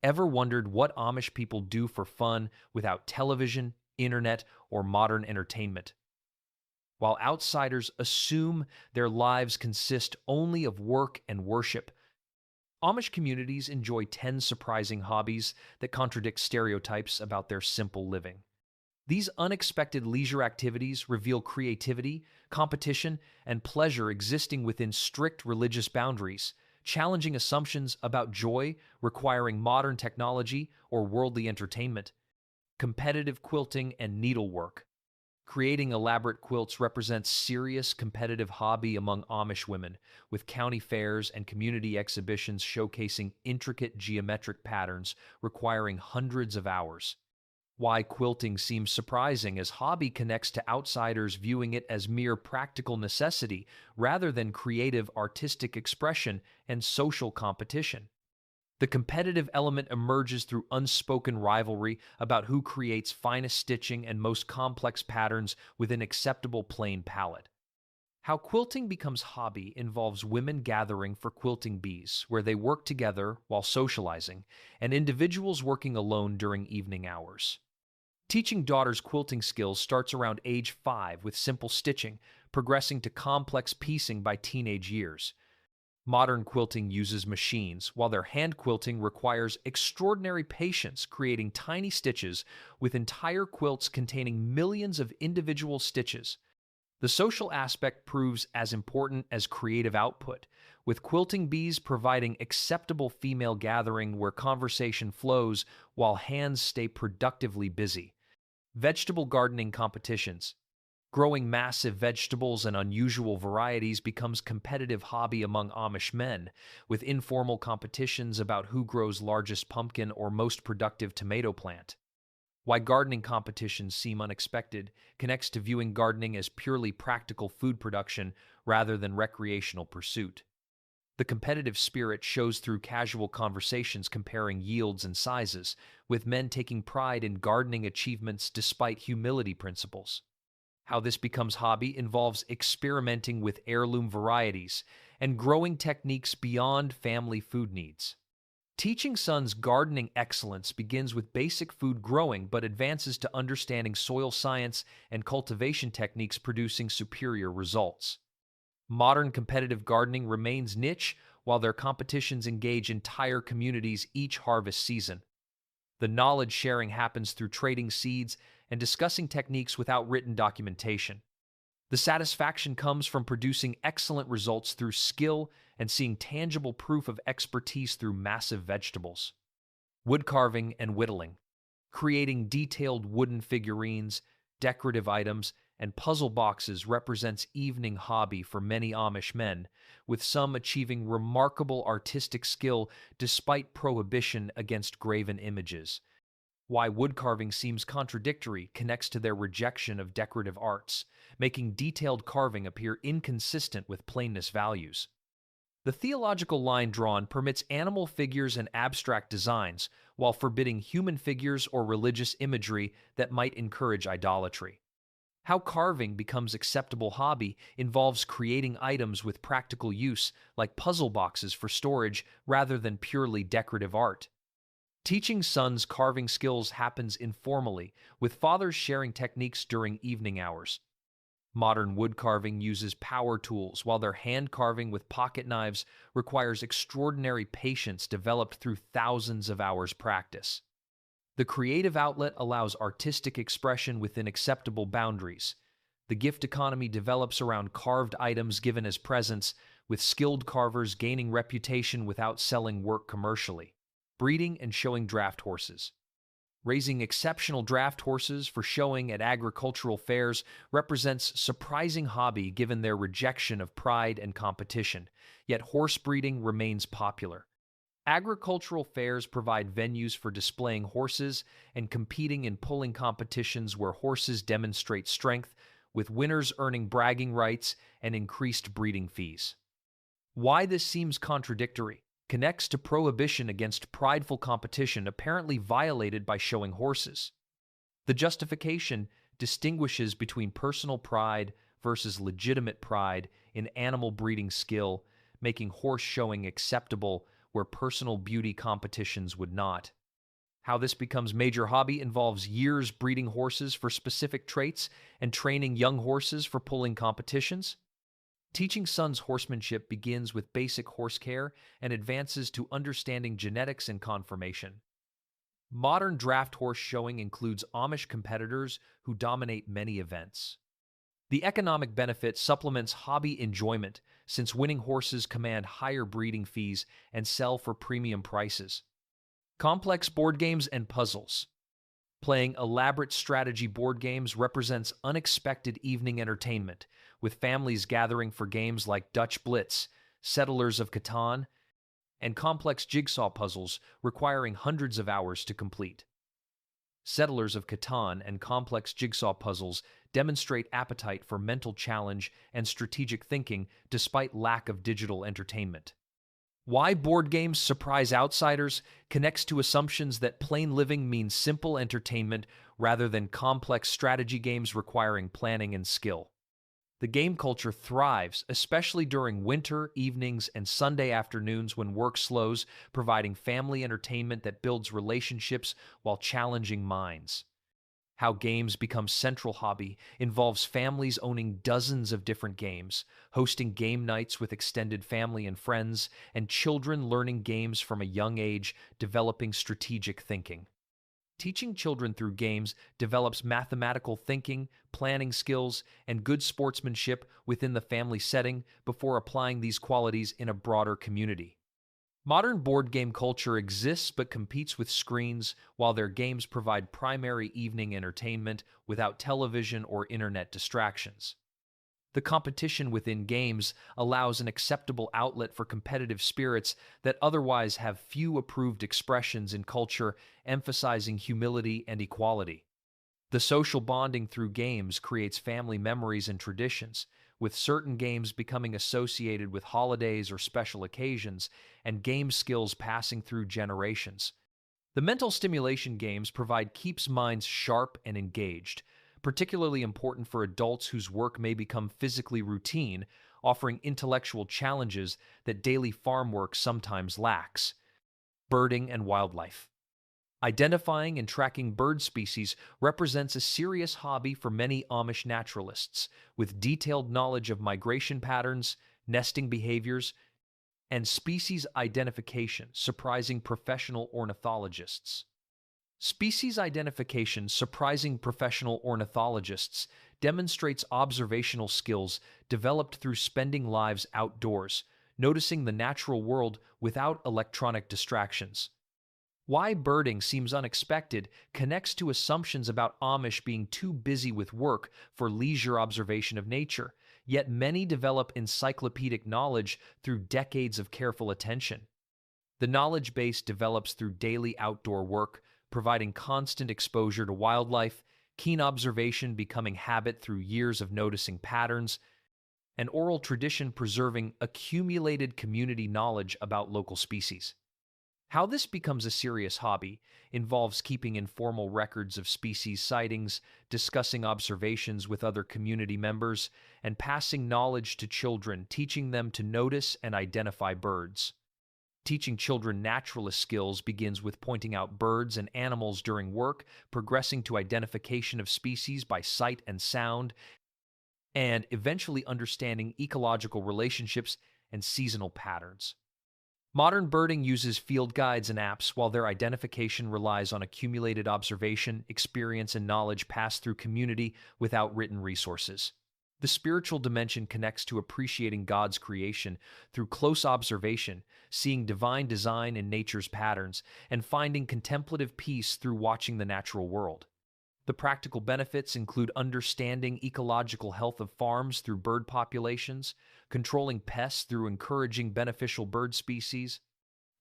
Ever wondered what Amish people do for fun without television, internet, or modern entertainment? While outsiders assume their lives consist only of work and worship, Amish communities enjoy 10 surprising hobbies that contradict stereotypes about their simple living. These unexpected leisure activities reveal creativity, competition, and pleasure existing within strict religious boundaries, challenging assumptions about joy requiring modern technology or worldly entertainment. Competitive quilting and needlework. Creating elaborate quilts represents serious competitive hobby among Amish women, with county fairs and community exhibitions showcasing intricate geometric patterns requiring hundreds of hours. Why quilting seems surprising, as hobby connects to outsiders viewing it as mere practical necessity rather than creative artistic expression and social competition. The competitive element emerges through unspoken rivalry about who creates finest stitching and most complex patterns with an acceptable plain palette. How quilting becomes hobby involves women gathering for quilting bees, where they work together while socializing, and individuals working alone during evening hours. Teaching daughters quilting skills starts around age 5 with simple stitching, progressing to complex piecing by teenage years. Modern quilting uses machines, while their hand quilting requires extraordinary patience, creating tiny stitches with entire quilts containing millions of individual stitches. The social aspect proves as important as creative output, with quilting bees providing acceptable female gathering where conversation flows while hands stay productively busy. Vegetable gardening competitions. Growing massive vegetables and unusual varieties becomes competitive hobby among Amish men, with informal competitions about who grows largest pumpkin or most productive tomato plant. Why gardening competitions seem unexpected connects to viewing gardening as purely practical food production rather than recreational pursuit. The competitive spirit shows through casual conversations comparing yields and sizes, with men taking pride in gardening achievements despite humility principles. How this becomes hobby involves experimenting with heirloom varieties and growing techniques beyond family food needs. Teaching sons gardening excellence begins with basic food growing but advances to understanding soil science and cultivation techniques producing superior results. Modern competitive gardening remains niche while their competitions engage entire communities each harvest season. The knowledge sharing happens through trading seeds and discussing techniques without written documentation. The satisfaction comes from producing excellent results through skill and seeing tangible proof of expertise through massive vegetables. Woodcarving and whittling. Creating detailed wooden figurines, decorative items, and puzzle boxes represents evening hobby for many Amish men, with some achieving remarkable artistic skill despite prohibition against graven images. Why woodcarving seems contradictory connects to their rejection of decorative arts, making detailed carving appear inconsistent with plainness values. The theological line drawn permits animal figures and abstract designs, while forbidding human figures or religious imagery that might encourage idolatry. How carving becomes acceptable hobby involves creating items with practical use, like puzzle boxes for storage, rather than purely decorative art. Teaching sons carving skills happens informally, with fathers sharing techniques during evening hours. Modern wood carving uses power tools, while their hand carving with pocket knives requires extraordinary patience developed through thousands of hours' practice. The creative outlet allows artistic expression within acceptable boundaries. The gift economy develops around carved items given as presents, with skilled carvers gaining reputation without selling work commercially. Breeding and showing draft horses. Raising exceptional draft horses for showing at agricultural fairs represents surprising hobby given their rejection of pride and competition, yet horse breeding remains popular. Agricultural fairs provide venues for displaying horses and competing in pulling competitions where horses demonstrate strength, with winners earning bragging rights and increased breeding fees. Why this seems contradictory connects to prohibition against prideful competition apparently violated by showing horses. The justification distinguishes between personal pride versus legitimate pride in animal breeding skill, making horse showing acceptable where personal beauty competitions would not. How this becomes major hobby involves years breeding horses for specific traits and training young horses for pulling competitions. Teaching sons horsemanship begins with basic horse care and advances to understanding genetics and conformation. Modern draft horse showing includes Amish competitors who dominate many events. The economic benefit supplements hobby enjoyment since winning horses command higher breeding fees and sell for premium prices. Complex board games and puzzles. Playing elaborate strategy board games represents unexpected evening entertainment, with families gathering for games like Dutch Blitz, Settlers of Catan, and complex jigsaw puzzles requiring hundreds of hours to complete. Settlers of Catan and complex jigsaw puzzles demonstrate appetite for mental challenge and strategic thinking despite lack of digital entertainment. Why board games surprise outsiders connects to assumptions that plain living means simple entertainment rather than complex strategy games requiring planning and skill. The game culture thrives, especially during winter evenings and Sunday afternoons when work slows, providing family entertainment that builds relationships while challenging minds. How games become central hobby involves families owning dozens of different games, hosting game nights with extended family and friends, and children learning games from a young age, developing strategic thinking. Teaching children through games develops mathematical thinking, planning skills, and good sportsmanship within the family setting before applying these qualities in a broader community. Modern board game culture exists but competes with screens, while their games provide primary evening entertainment without television or internet distractions. The competition within games allows an acceptable outlet for competitive spirits that otherwise have few approved expressions in culture, emphasizing humility and equality. The social bonding through games creates family memories and traditions, with certain games becoming associated with holidays or special occasions, and game skills passing through generations. The mental stimulation games provide keeps minds sharp and engaged, particularly important for adults whose work may become physically routine, offering intellectual challenges that daily farm work sometimes lacks. Birding and wildlife. Identifying and tracking bird species represents a serious hobby for many Amish naturalists, with detailed knowledge of migration patterns, nesting behaviors, and species identification surprising professional ornithologists. Species identification surprising professional ornithologists demonstrates observational skills developed through spending lives outdoors, noticing the natural world without electronic distractions. Why birding seems unexpected connects to assumptions about Amish being too busy with work for leisure observation of nature, yet many develop encyclopedic knowledge through decades of careful attention. The knowledge base develops through daily outdoor work, providing constant exposure to wildlife, keen observation becoming habit through years of noticing patterns, and oral tradition preserving accumulated community knowledge about local species. How this becomes a serious hobby involves keeping informal records of species sightings, discussing observations with other community members, and passing knowledge to children, teaching them to notice and identify birds. Teaching children naturalist skills begins with pointing out birds and animals during work, progressing to identification of species by sight and sound, and eventually understanding ecological relationships and seasonal patterns. Modern birding uses field guides and apps, while their identification relies on accumulated observation, experience, and knowledge passed through community without written resources. The spiritual dimension connects to appreciating God's creation through close observation, seeing divine design in nature's patterns, and finding contemplative peace through watching the natural world. The practical benefits include understanding ecological health of farms through bird populations, controlling pests through encouraging beneficial bird species,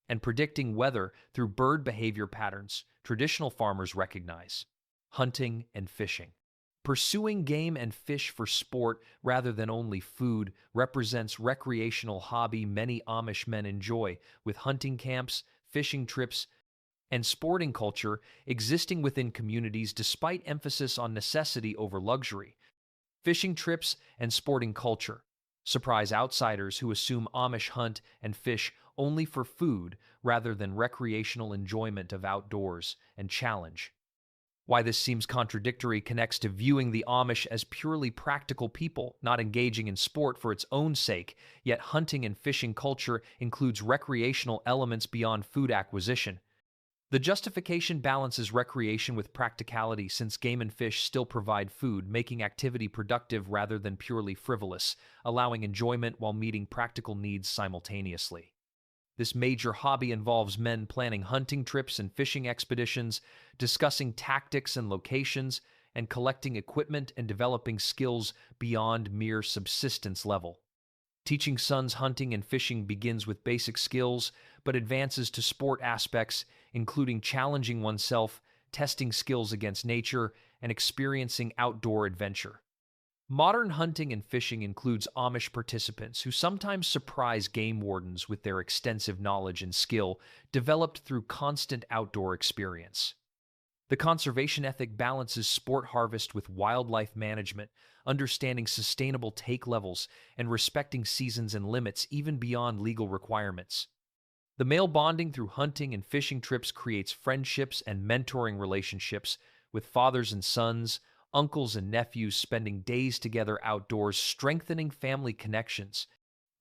and predicting weather through bird behavior patterns traditional farmers recognize. Hunting and fishing. Pursuing game and fish for sport rather than only food represents recreational hobby many Amish men enjoy, with hunting camps, fishing trips, and sporting culture existing within communities despite emphasis on necessity over luxury. Fishing trips and sporting culture surprise outsiders who assume Amish hunt and fish only for food rather than recreational enjoyment of outdoors and challenge. Why this seems contradictory connects to viewing the Amish as purely practical people, not engaging in sport for its own sake, yet hunting and fishing culture includes recreational elements beyond food acquisition. The justification balances recreation with practicality since game and fish still provide food, making activity productive rather than purely frivolous, allowing enjoyment while meeting practical needs simultaneously. This major hobby involves men planning hunting trips and fishing expeditions, discussing tactics and locations, and collecting equipment and developing skills beyond mere subsistence level. Teaching sons hunting and fishing begins with basic skills, but advances to sport aspects, including challenging oneself, testing skills against nature, and experiencing outdoor adventure. Modern hunting and fishing includes Amish participants who sometimes surprise game wardens with their extensive knowledge and skill developed through constant outdoor experience. The conservation ethic balances sport harvest with wildlife management, understanding sustainable take levels, and respecting seasons and limits even beyond legal requirements. The male bonding through hunting and fishing trips creates friendships and mentoring relationships with fathers and sons, uncles and nephews spending days together outdoors, strengthening family connections.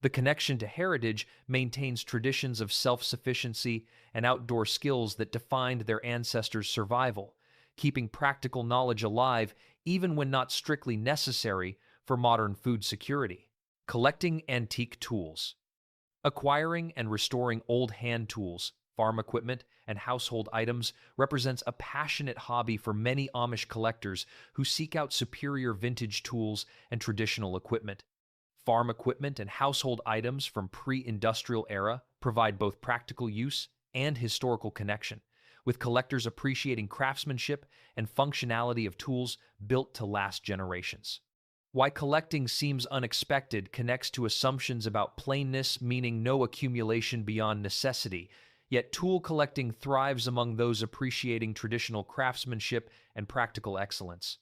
The connection to heritage maintains traditions of self-sufficiency and outdoor skills that defined their ancestors' survival, keeping practical knowledge alive even when not strictly necessary for modern food security. Collecting antique tools. Acquiring and restoring old hand tools, farm equipment, and household items represents a passionate hobby for many Amish collectors who seek out superior vintage tools and traditional equipment. Farm equipment and household items from pre-industrial era provide both practical use and historical connection, with collectors appreciating craftsmanship and functionality of tools built to last generations. Why collecting seems unexpected connects to assumptions about plainness, meaning no accumulation beyond necessity, yet tool collecting thrives among those appreciating traditional craftsmanship and practical excellence.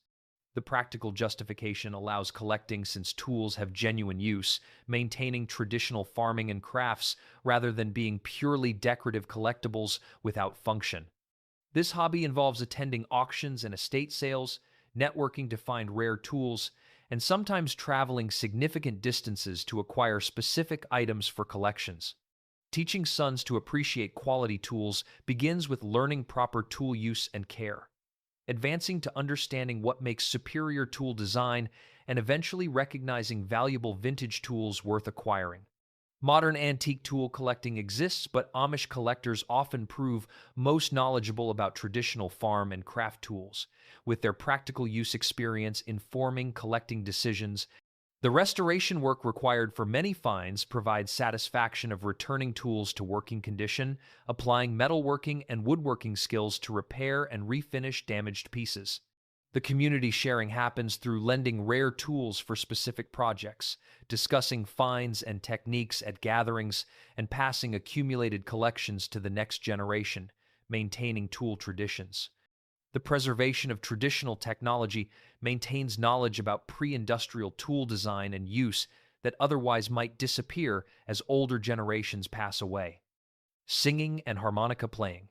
The practical justification allows collecting since tools have genuine use, maintaining traditional farming and crafts rather than being purely decorative collectibles without function. This hobby involves attending auctions and estate sales, networking to find rare tools, and sometimes traveling significant distances to acquire specific items for collections. Teaching sons to appreciate quality tools begins with learning proper tool use and care, advancing to understanding what makes superior tool design, and eventually recognizing valuable vintage tools worth acquiring. Modern antique tool collecting exists, but Amish collectors often prove most knowledgeable about traditional farm and craft tools, with their practical use experience informing collecting decisions. The restoration work required for many finds provides satisfaction of returning tools to working condition, applying metalworking and woodworking skills to repair and refinish damaged pieces. The community sharing happens through lending rare tools for specific projects, discussing finds and techniques at gatherings, and passing accumulated collections to the next generation, maintaining tool traditions. The preservation of traditional technology maintains knowledge about pre-industrial tool design and use that otherwise might disappear as older generations pass away. Singing and harmonica playing.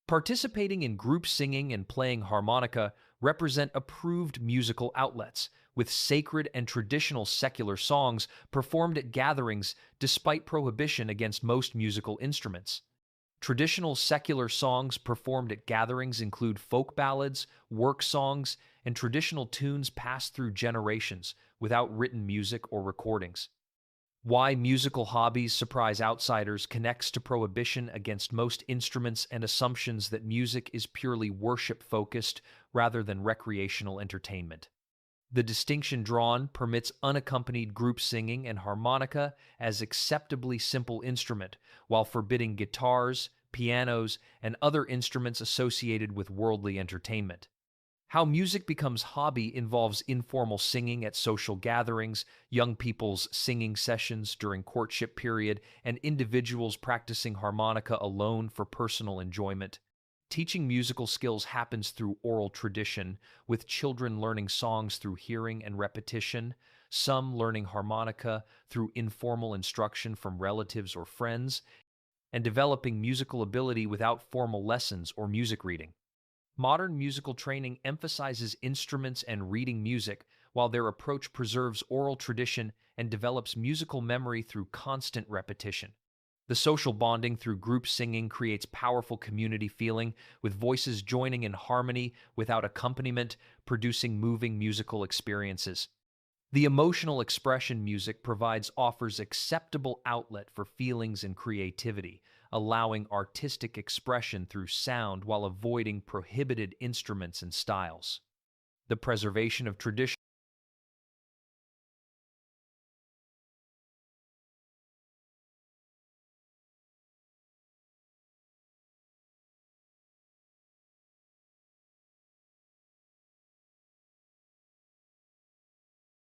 Participating in group singing and playing harmonica represent approved musical outlets, with sacred and traditional secular songs performed at gatherings despite prohibition against most musical instruments. Traditional secular songs performed at gatherings include folk ballads, work songs, and traditional tunes passed through generations without written music or recordings. Why musical hobbies surprise outsiders connects to prohibition against most instruments and assumptions that music is purely worship-focused rather than recreational entertainment. The distinction drawn permits unaccompanied group singing and harmonica as acceptably simple instrument, while forbidding guitars, pianos, and other instruments associated with worldly entertainment. How music becomes hobby involves informal singing at social gatherings, young people's singing sessions during courtship period, and individuals practicing harmonica alone for personal enjoyment. Teaching musical skills happens through oral tradition, with children learning songs through hearing and repetition, some learning harmonica through informal instruction from relatives or friends, and developing musical ability without formal lessons or music reading. Modern musical training emphasizes instruments and reading music, while their approach preserves oral tradition and develops musical memory through constant repetition. The social bonding through group singing creates powerful community feeling, with voices joining in harmony without accompaniment, producing moving musical experiences. The emotional expression music provides offers acceptable outlet for feelings and creativity, allowing artistic expression through sound while avoiding prohibited instruments and styles. The preservation of tradition